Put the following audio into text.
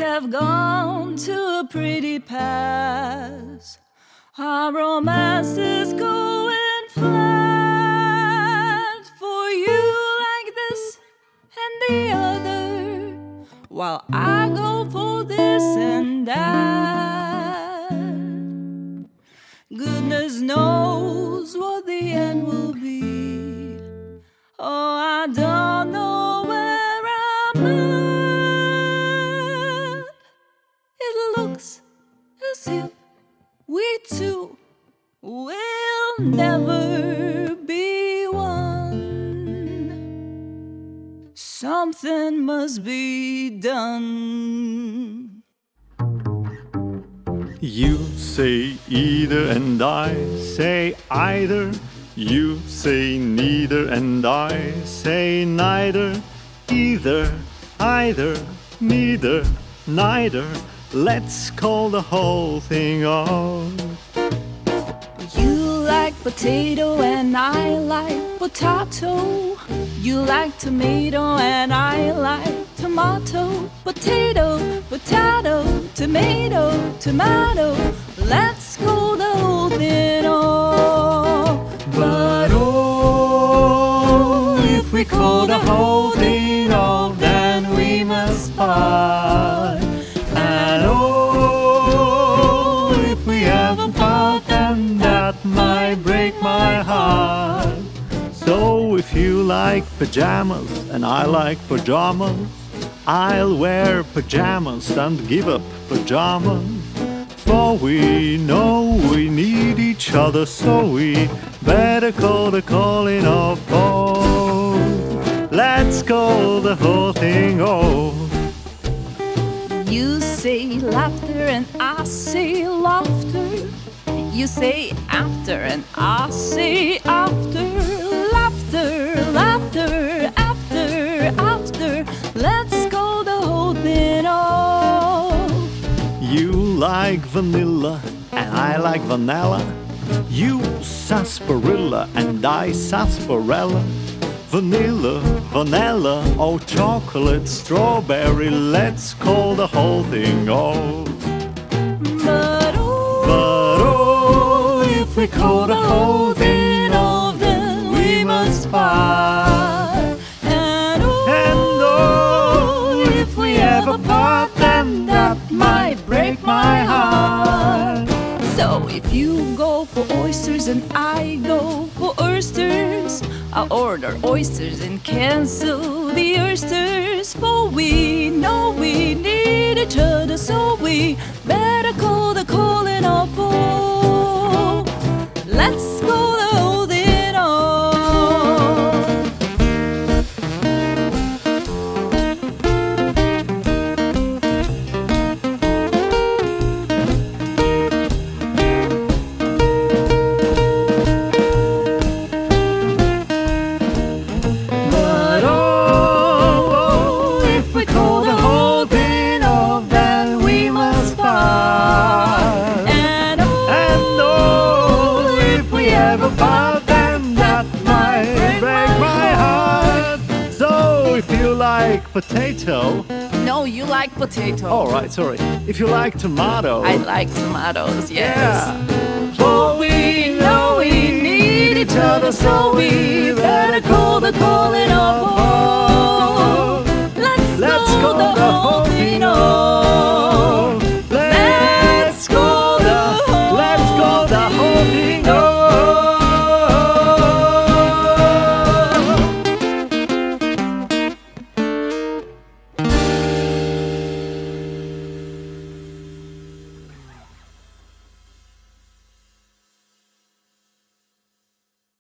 have gone to a pretty pass. Our romance is going flat. For you like this and the other, while I go for this and that. Goodness knows what the end will be. Oh, I don't know where I'm at. It looks as if we two will never be one. Something must be done. You say either and I say either. You say neither and I say neither. Either, either, neither, neither. Let's call the whole thing off. You like potato and I like potato. You like tomato and I like tomato. Potato, potato, tomato, tomato. Let's call the whole thing off. But oh, if we call the whole thing off, then we must part. And oh, if we ever part, then that might break my heart. So if you like pajamas and I like pajamas, I'll wear pajamas and give up pajamas. For we know we need each other, so we better call the calling off. Oh, let's call the whole thing off. You say laughter and I say laughter. You say after and I say after. Laughter, laughter, after, after. Let's call the whole thing off. You like vanilla and I like vanilla. You sarsaparilla and I sarsaparilla. Vanilla, vanilla, oh chocolate, strawberry. Let's call the whole thing off. But oh, if we call the whole thing off, then we must part. And oh, if we ever part, then that might break my heart. so if you go for oysters and I go for oysters, I'll order oysters and cancel the oysters. For we know we need each other, so we better call the calling off. Oh, let's call the holding off. But oh, if we call the whole thing off, then we must part. And oh, if we ever part, then that might break my heart. So if you like potato, no, you like potato. all right, sorry. If you like tomato, I like tomatoes, yes. yeah. For we know we need each other, so we better call the calling off.